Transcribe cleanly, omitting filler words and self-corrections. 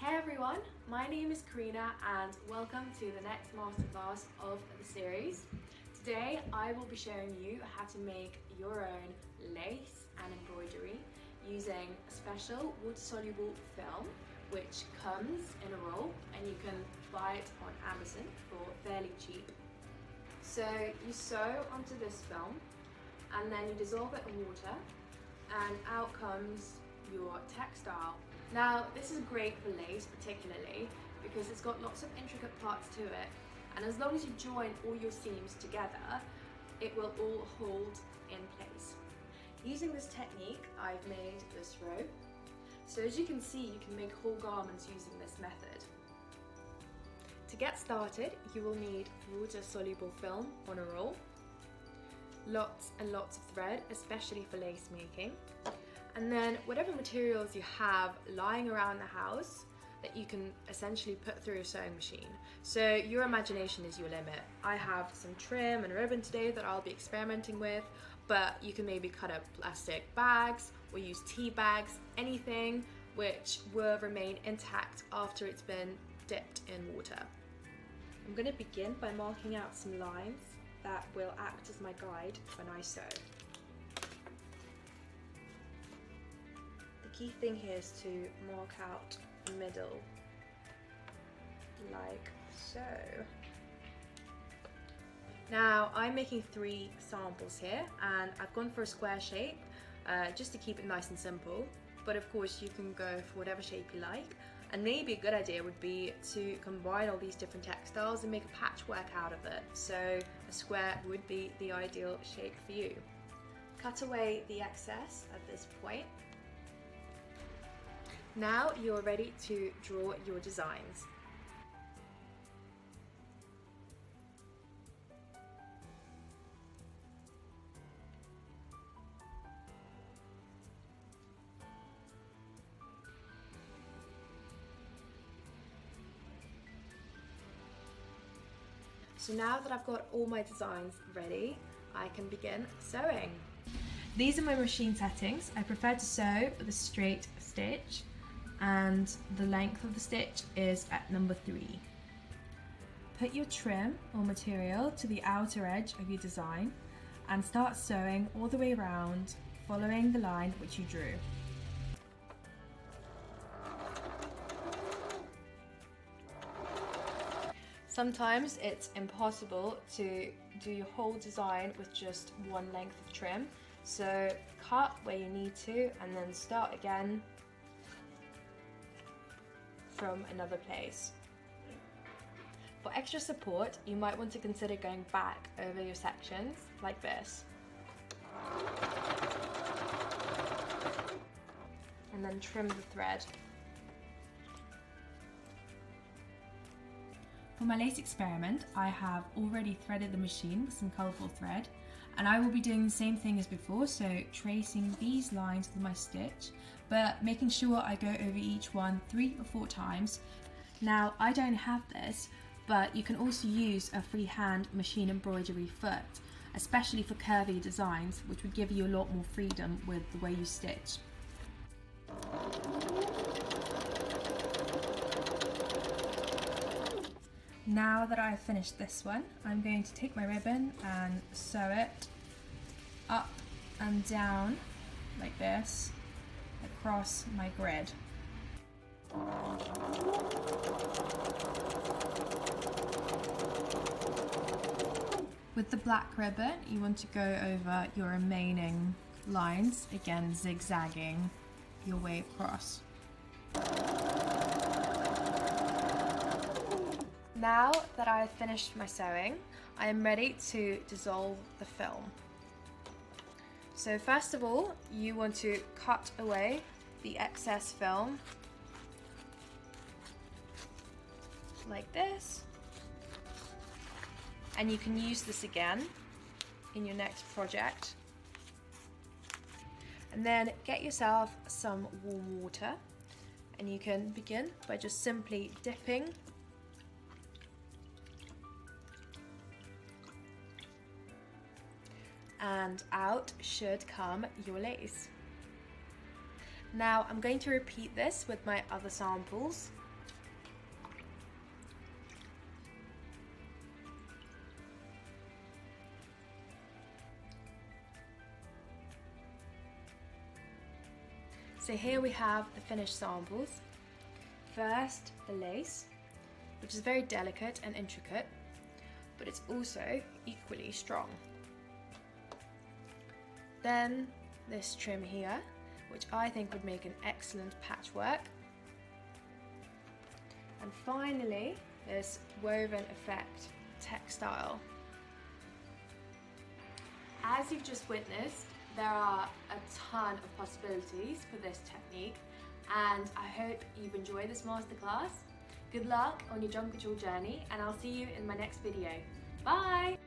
Hey everyone, my name is Karina and welcome to the next masterclass of the series. Today I will be showing you how to make your own lace and embroidery using a special water-soluble film which comes in a roll and you can buy it on Amazon for fairly cheap. So you sew onto this film and then you dissolve it in water and out comes your textile. Now this is great for lace particularly because it's got lots of intricate parts to it, and as long as you join all your seams together it will all hold in place. Using this technique I've made this robe. So as you can see, you can make whole garments using this method. To get started you will need water-soluble film on a roll, lots and lots of thread, especially for lace making, and then whatever materials you have lying around the house that you can essentially put through a sewing machine. So your imagination is your limit. I have some trim and ribbon today that I'll be experimenting with, but you can maybe cut up plastic bags or use tea bags, anything which will remain intact after it's been dipped in water. I'm going to begin by marking out some lines that will act as my guide when I sew. The key thing here is to mark out the middle, like so. Now I'm making 3 samples here and I've gone for a square shape just to keep it nice and simple, but of course you can go for whatever shape you like, and maybe a good idea would be to combine all these different textiles and make a patchwork out of it, so a square would be the ideal shape for you. Cut away the excess at this point. Now you're ready to draw your designs. So now that I've got all my designs ready, I can begin sewing. These are my machine settings. I prefer to sew with a straight stitch, and the length of the stitch is at number 3. Put your trim or material to the outer edge of your design and start sewing all the way around, following the line which you drew. Sometimes it's impossible to do your whole design with just one length of trim, so cut where you need to and then start again from another place. For extra support, you might want to consider going back over your sections like this. And then trim the thread. For my lace experiment, I have already threaded the machine with some colourful thread, and I will be doing the same thing as before, so tracing these lines with my stitch, but making sure I go over each one 3 or 4 times. Now I don't have this, but you can also use a freehand machine embroidery foot, especially for curvy designs, which would give you a lot more freedom with the way you stitch. Now that I've finished this one, I'm going to take my ribbon and sew it up and down like this across my grid. With the black ribbon, you want to go over your remaining lines, again zigzagging your way across. Now that I have finished my sewing, I am ready to dissolve the film. So first of all, you want to cut away the excess film like this, and you can use this again in your next project. And then get yourself some warm water, and you can begin by just simply dipping and out should come your lace. Now I'm going to repeat this with my other samples So here we have the finished samples. First, the lace, which is very delicate and intricate, but it's also equally strong. Then this trim here, which I think would make an excellent patchwork. And finally, this woven effect textile. As you've just witnessed, there are a ton of possibilities for this technique, and I hope you've enjoyed this masterclass. Good luck on your junk couture journey, and I'll see you in my next video. Bye!